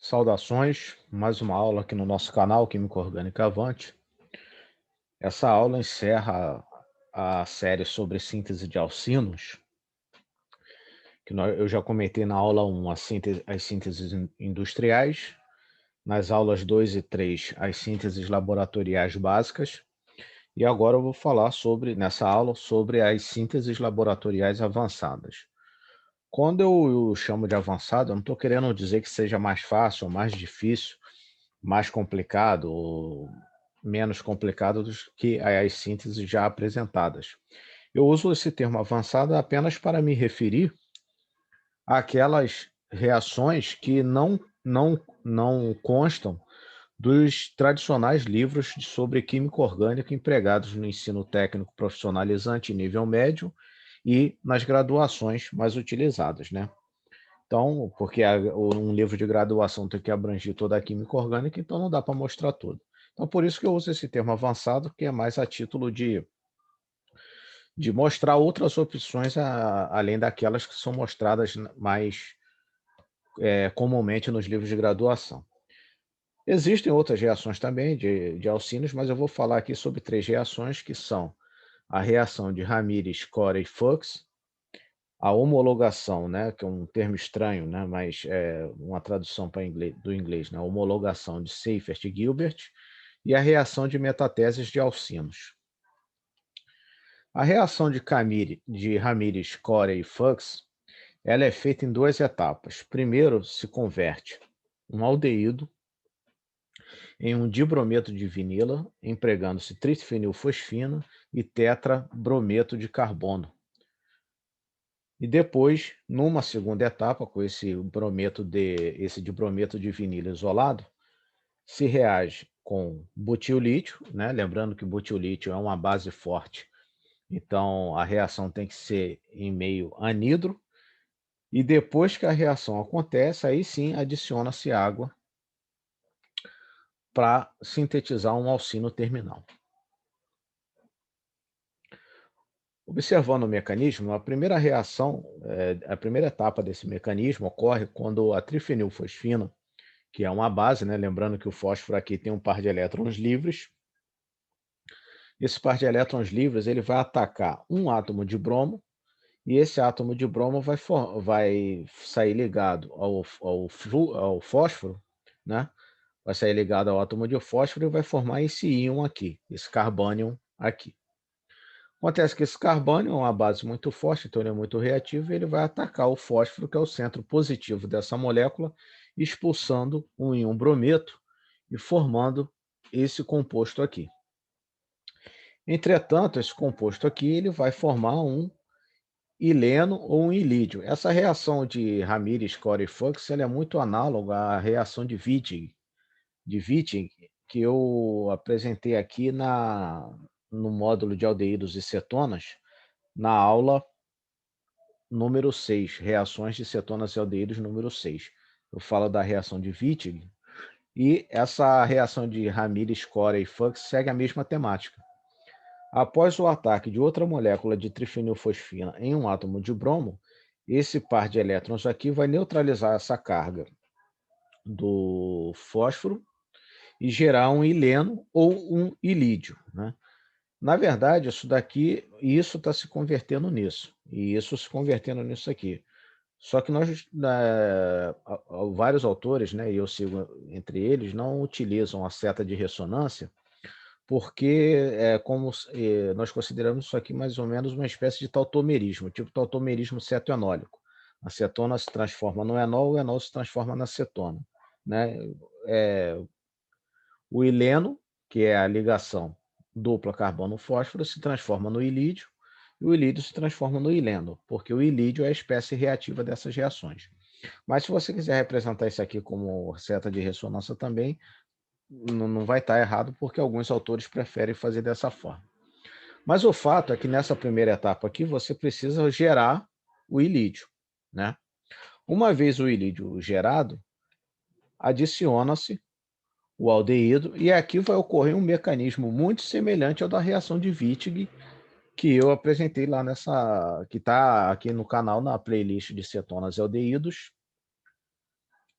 Saudações, mais uma aula aqui no nosso canal Química Orgânica Avante. Essa aula encerra a série sobre síntese de alcinos, que eu já comentei na aula 1 as sínteses industriais, nas aulas 2 e 3 as sínteses laboratoriais básicas, e agora eu vou falar nessa aula sobre as sínteses laboratoriais avançadas. Quando eu chamo de avançado, eu não estou querendo dizer que seja mais fácil ou mais difícil, mais complicado ou menos complicado do que as sínteses já apresentadas. Eu uso esse termo avançado apenas para me referir àquelas reações que não constam dos tradicionais livros sobre química orgânica empregados no ensino técnico profissionalizante nível médio e nas graduações mais utilizadas, né? Então, porque um livro de graduação tem que abranger toda a química orgânica, então não dá para mostrar tudo. Então, por isso que eu uso esse termo avançado, que é mais a título de mostrar outras opções além daquelas que são mostradas mais comumente nos livros de graduação. Existem outras reações também de alcínios, mas eu vou falar aqui sobre três reações que são a reação de Ramirez, Corey e Fuchs, a homologação, né, que é um termo estranho, né, mas é uma tradução para inglês, do inglês, né, a homologação de Seifert e Gilbert, e a reação de metateses de alcinos. A reação de Ramirez, Corey e Fuchs, ela é feita em duas etapas. Primeiro, se converte um aldeído em um dibrometo de vinila, empregando-se trifenilfosfina e tetrabrometo de carbono. E depois, numa segunda etapa, com esse dibrometo de vinilo isolado, se reage com butil-lítio, né? Lembrando que butil-lítio é uma base forte, então a reação tem que ser em meio anidro, e depois que a reação acontece, aí sim adiciona-se água para sintetizar um alcino terminal. Observando o mecanismo, a primeira etapa desse mecanismo ocorre quando a trifenilfosfina, que é uma base, né? Lembrando que o fósforo aqui tem um par de elétrons livres. Esse par de elétrons livres ele vai atacar um átomo de bromo, e esse átomo de bromo vai sair ligado ao fósforo, né? Vai sair ligado ao átomo de fósforo e vai formar esse íon aqui, esse carbônio aqui. Acontece que esse carbônio é uma base muito forte, então ele é muito reativo, e ele vai atacar o fósforo, que é o centro positivo dessa molécula, expulsando um íon brometo e formando esse composto aqui. Entretanto, esse composto aqui ele vai formar um ileno ou um ilídio. Essa reação de Ramirez, Corey e Fuchs ela é muito análoga à reação de Wittig, que eu apresentei aqui no módulo de aldeídos e cetonas, na aula número 6, reações de cetonas e aldeídos número 6. Eu falo da reação de Wittig, e essa reação de Ramirez, Corey e Fuchs segue a mesma temática. Após o ataque de outra molécula de trifenilfosfina em um átomo de bromo, esse par de elétrons aqui vai neutralizar essa carga do fósforo e gerar um ileno ou um ilídio, né? Na verdade, isso está se convertendo nisso, e isso se convertendo nisso aqui. Só que vários autores, né, e eu sigo entre eles, não utilizam a seta de ressonância, porque nós consideramos isso aqui mais ou menos uma espécie de tautomerismo, tipo tautomerismo cetoenólico. A cetona se transforma no enol, o enol se transforma na cetona, né? É, o ileno, que é a ligação dupla carbono-fósforo, se transforma no ilídio, e o ilídio se transforma no ileno, porque o ilídio é a espécie reativa dessas reações. Mas se você quiser representar isso aqui como seta de ressonância também, não vai estar errado, porque alguns autores preferem fazer dessa forma. Mas o fato é que nessa primeira etapa aqui, você precisa gerar o ilídio, né? Uma vez o ilídio gerado, adiciona-se o aldeído, e aqui vai ocorrer um mecanismo muito semelhante ao da reação de Wittig, que eu apresentei lá que está aqui no canal, na playlist de cetonas e aldeídos,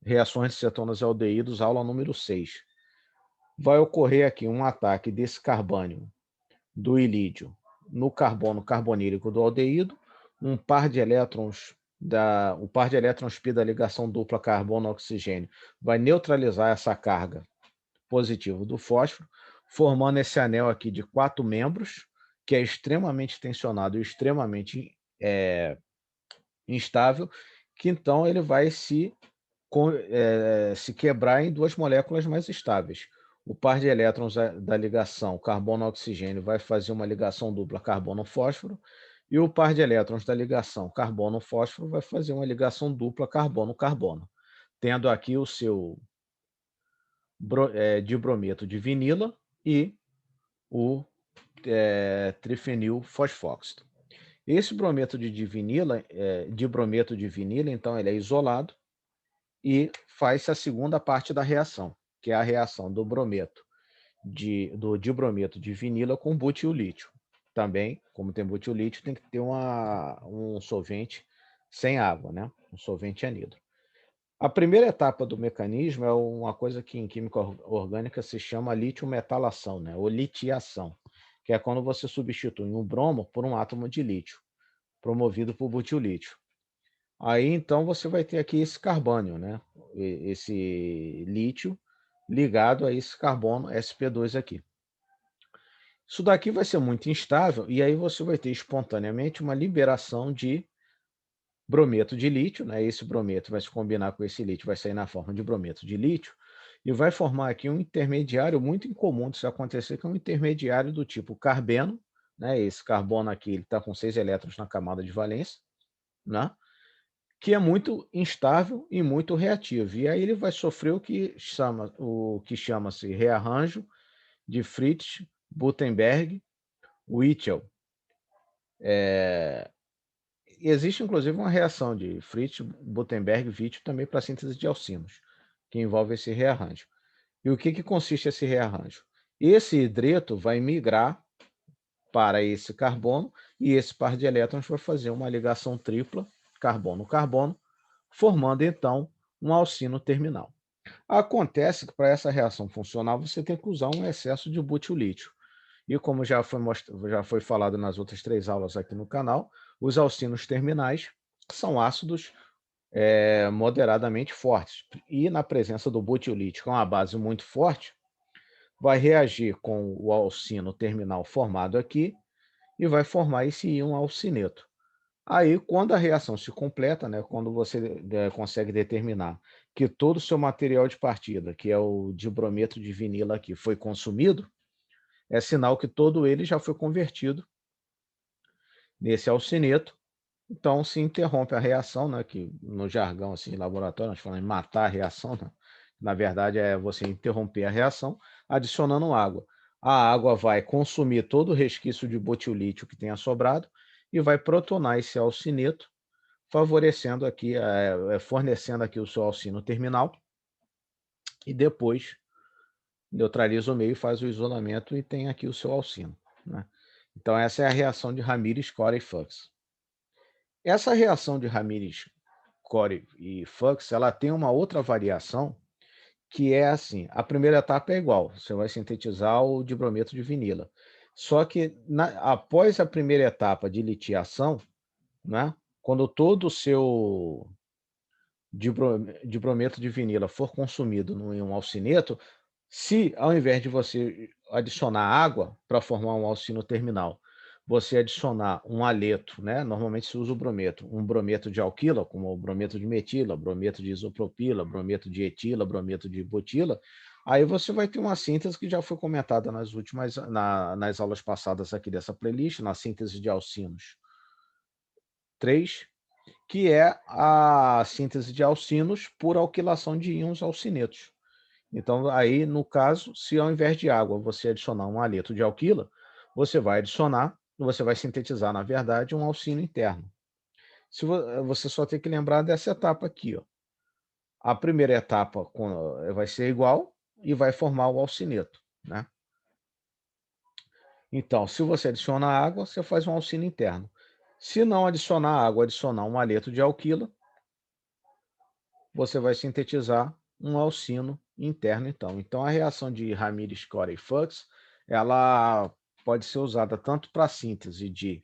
reações de cetonas e aldeídos, aula número 6. Vai ocorrer aqui um ataque desse carbânio do ilídio no carbono carbonílico do aldeído, o par de elétrons π da ligação dupla carbono-oxigênio vai neutralizar essa carga positiva do fósforo, formando esse anel aqui de 4 membros, que é extremamente tensionado e extremamente instável, que então ele vai se quebrar em 2 moléculas mais estáveis. O par de elétrons da ligação carbono-oxigênio vai fazer uma ligação dupla carbono-fósforo, e o par de elétrons da ligação carbono-fósforo vai fazer uma ligação dupla carbono-carbono, tendo aqui o seu dibrometo de vinila e o trifenil fosfóxido. Esse brometo de vinila, dibrometo de vinila, então ele é isolado e faz a segunda parte da reação, que é a reação do dibrometo de vinila com butil-lítio. Também, como tem butil-lítio, tem que ter um solvente sem água, né? Um solvente anidro. A primeira etapa do mecanismo é uma coisa que em química orgânica se chama lítio-metalação, né? Ou litiação, que é quando você substitui um bromo por um átomo de lítio, promovido por butil-lítio. Aí, então, você vai ter aqui esse carbônio, né? Esse lítio ligado a esse carbono sp2 aqui. Isso daqui vai ser muito instável e aí você vai ter espontaneamente uma liberação de brometo de lítio, né? Esse brometo vai se combinar com esse lítio, vai sair na forma de brometo de lítio e vai formar aqui um intermediário muito incomum disso acontecer, que é um intermediário do tipo carbeno, né? Esse carbono aqui ele está com 6 elétrons na camada de valência, né? Que é muito instável e muito reativo. E aí ele vai sofrer o que chama-se rearranjo de Fritz, Butenberg, Whittle. Existe, inclusive, uma reação de Fritz, Butenberg e Whittle também para a síntese de alcinos, que envolve esse rearranjo. E o que consiste esse rearranjo? Esse hidreto vai migrar para esse carbono e esse par de elétrons vai fazer uma ligação tripla, carbono-carbono, formando, então, um alcino terminal. Acontece que, para essa reação funcionar, você tem que usar um excesso de butil-lítio. E como já foi falado nas outras 3 aulas aqui no canal, os alcinos terminais são ácidos moderadamente fortes. E na presença do butil-lítio, com uma base muito forte, vai reagir com o alcino terminal formado aqui e vai formar esse íon alcineto. Aí, quando a reação se completa, né, quando você consegue determinar que todo o seu material de partida, que é o dibrometo de vinila aqui, foi consumido, é sinal que todo ele já foi convertido nesse alcineto. Então, se interrompe a reação, né, que no jargão assim, laboratório, nós falamos em matar a reação, né? Na verdade é você interromper a reação adicionando água. A água vai consumir todo o resquício de butil-lítio que tenha sobrado e vai protonar esse alcineto, favorecendo aqui, fornecendo aqui o seu alcino terminal e depois neutraliza o meio, faz o isolamento e tem aqui o seu alcino, né? Então essa é a reação de Ramirez, Corey e Fuchs. Essa reação de Ramirez, Corey e Fuchs, ela tem uma outra variação que é assim, a primeira etapa é igual, você vai sintetizar o dibrometo de vinila. Só que após a primeira etapa de litiação, né, quando todo o seu dibrometo de vinila for consumido em um alcineto, se ao invés de você adicionar água para formar um alcino terminal, você adicionar um aleto, né? Normalmente se usa o brometo, um brometo de alquila, como o brometo de metila, brometo de isopropila, brometo de etila, brometo de butila, aí você vai ter uma síntese que já foi comentada nas aulas passadas aqui dessa playlist, na síntese de alcinos 3, que é a síntese de alcinos por alquilação de íons alcinetos. Então, aí, no caso, se ao invés de água você adicionar um haleto de alquila, você vai sintetizar, na verdade, um alcino interno. Você só tem que lembrar dessa etapa aqui, ó. A primeira etapa vai ser igual e vai formar o alcineto, né? Então, se você adiciona água, você faz um alcino interno. Se não adicionar água, adicionar um haleto de alquila, você vai sintetizar um alcino interno, então. Então, a reação de Ramirez, Cora e Fuchs, ela pode ser usada tanto para a síntese de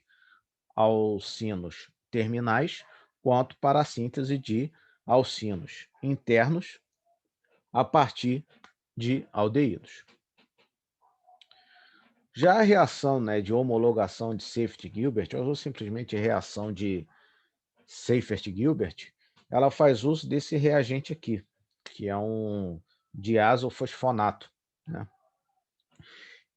alcinos terminais, quanto para a síntese de alcinos internos a partir de aldeídos. Já a reação, né, de homologação de Seyfert-Gilbert, ou simplesmente reação de Seyfert-Gilbert, ela faz uso desse reagente aqui, que é um diazofosfonato, né?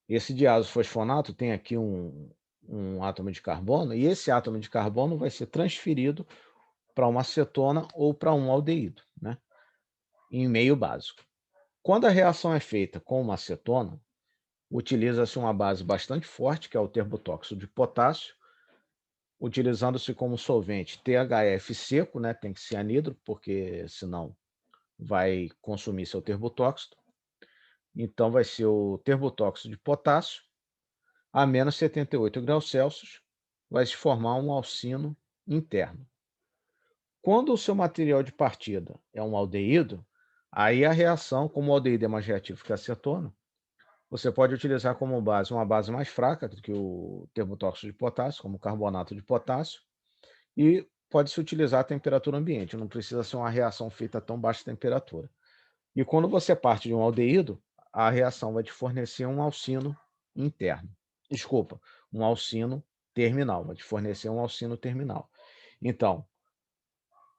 Esse diazofosfonato tem aqui um átomo de carbono, e esse átomo de carbono vai ser transferido para uma cetona ou para um aldeído, né, em meio básico. Quando a reação é feita com uma acetona, utiliza-se uma base bastante forte, que é o terbotóxido de potássio, utilizando-se como solvente THF seco, né, tem que ser anidro, porque senão vai consumir seu terbotóxido. Então vai ser o terbotóxido de potássio a menos 78 graus Celsius, vai se formar um alcino interno. Quando o seu material de partida é um aldeído, aí a reação, como o aldeído é mais reativo que a acetona, você pode utilizar como base uma base mais fraca do que o termotóxido de potássio, como o carbonato de potássio, e pode-se utilizar a temperatura ambiente, não precisa ser uma reação feita a tão baixa temperatura. E quando você parte de um aldeído, a reação vai te fornecer um alcino interno. Desculpa, um alcino terminal, vai te fornecer um alcino terminal. Então,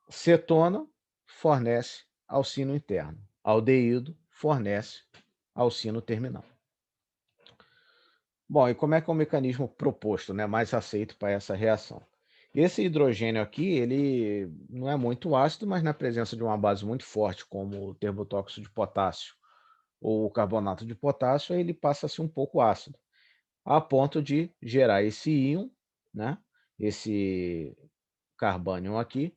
cetona fornece alcino interno, aldeído fornece alcino terminal. Bom, e como é que é o mecanismo proposto, né, mais aceito para essa reação? Esse hidrogênio aqui, ele não é muito ácido, mas na presença de uma base muito forte, como o termotóxido de potássio ou o carbonato de potássio, ele passa a ser um pouco ácido, a ponto de gerar esse íon, né, esse carbânion aqui,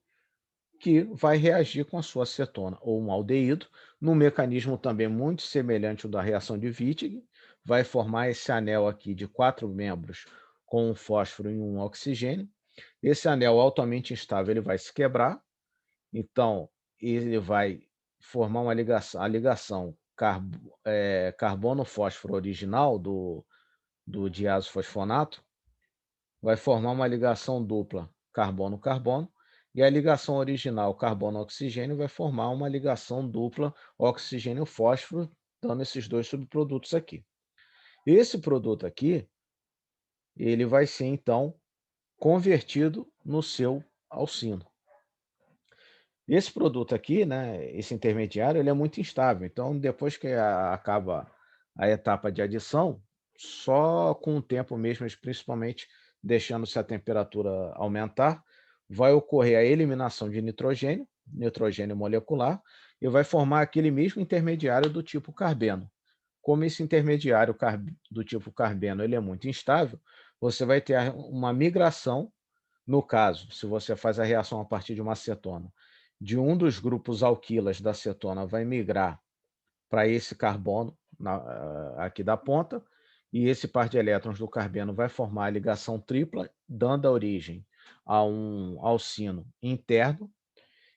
que vai reagir com a sua acetona ou um aldeído, num mecanismo também muito semelhante ao da reação de Wittig, vai formar esse anel aqui de 4 membros com um fósforo e um oxigênio. Esse anel altamente instável ele vai se quebrar, então ele vai formar uma ligação, a ligação carbono-fósforo original do diazofosfonato, vai formar uma ligação dupla carbono-carbono, e a ligação original carbono-oxigênio vai formar uma ligação dupla oxigênio-fósforo, dando esses dois subprodutos aqui. Esse produto aqui, ele vai ser então convertido no seu alcino. Esse produto aqui, né, esse intermediário, ele é muito instável. Então, depois que acaba a etapa de adição, só com o tempo mesmo, principalmente deixando-se a temperatura aumentar, vai ocorrer a eliminação de nitrogênio, nitrogênio molecular, e vai formar aquele mesmo intermediário do tipo carbeno. Como esse intermediário do tipo carbeno ele é muito instável, você vai ter uma migração, no caso, se você faz a reação a partir de uma acetona, de um dos grupos alquilas da cetona vai migrar para esse carbono aqui da ponta, e esse par de elétrons do carbeno vai formar a ligação tripla, dando a origem a um alcino interno.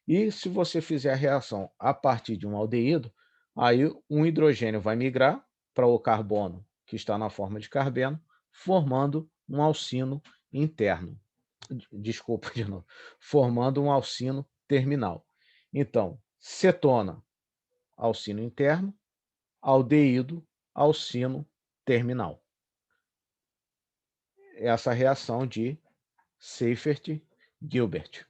E se você fizer a reação a partir de um aldeído, aí um hidrogênio vai migrar para o carbono que está na forma de carbeno, formando um alcino interno. Desculpa de novo, formando um alcino terminal. Então, cetona, alcino interno, aldeído, alcino terminal. Essa reação de Seyfert-Gilbert.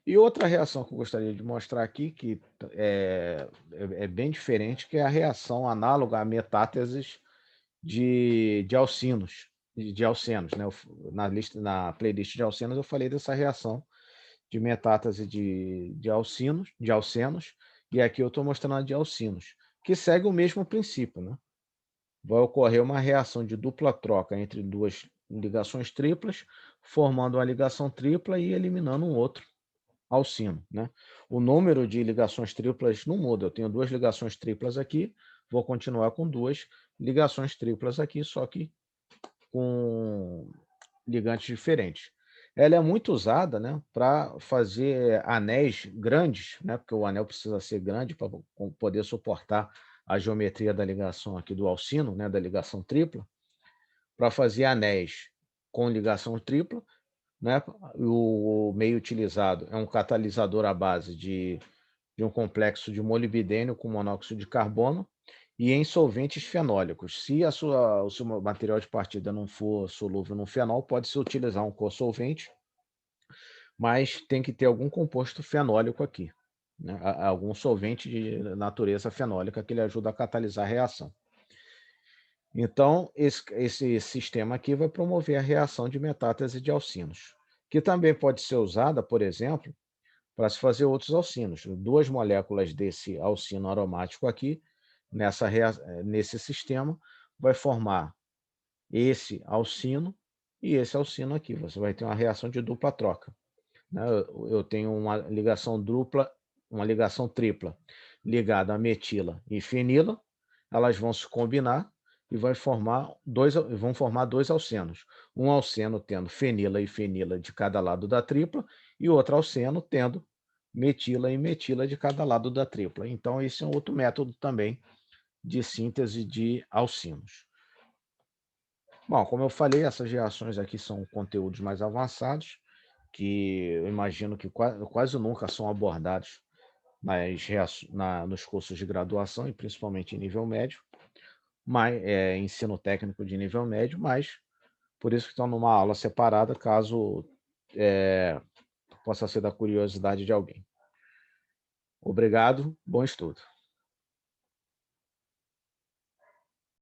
E outra reação que eu gostaria de mostrar aqui, que é bem diferente, que é a reação análoga a metáteses de alcinos, de alcenos, né? Na playlist de alcenos eu falei dessa reação de metástase de alcenos, e aqui eu estou mostrando a de alcinos, que segue o mesmo princípio, né? Vai ocorrer uma reação de dupla troca entre duas ligações triplas, formando uma ligação tripla e eliminando um outro alcino, né? O número de ligações triplas não muda. Eu tenho duas ligações triplas aqui, vou continuar com duas ligações triplas aqui, só que com ligantes diferentes. ela é muito usada, né, para fazer anéis grandes, né, porque o anel precisa ser grande para poder suportar a geometria da ligação aqui do alcino, né, da ligação tripla, para fazer anéis com ligação tripla, né. O meio utilizado é um catalisador à base de um complexo de molibdênio com monóxido de carbono e em solventes fenólicos. Se o seu material de partida não for solúvel no fenol, pode-se utilizar um co-solvente, mas tem que ter algum composto fenólico aqui, né? Algum solvente de natureza fenólica que ele ajuda a catalisar a reação. Então, esse sistema aqui vai promover a reação de metástase de alcinos, que também pode ser usada, por exemplo, para se fazer outros alcinos. Duas moléculas desse alcino aromático aqui, nesse sistema, vai formar esse alcino e esse alcino aqui. Você vai ter uma reação de dupla troca, né? Eu tenho uma ligação tripla ligada a metila e fenila, elas vão se combinar e vão formar dois alcenos. Um alceno tendo fenila e fenila de cada lado da tripla e outro alceno tendo metila e metila de cada lado da tripla. Então, esse é um outro método também de síntese de alcinos. Bom, como eu falei, essas reações aqui são conteúdos mais avançados, que eu imagino que quase nunca são abordados nos cursos de graduação, e principalmente em nível médio, ensino técnico de nível médio, mas por isso que estão numa aula separada, caso eh, possa ser da curiosidade de alguém. Obrigado, bom estudo.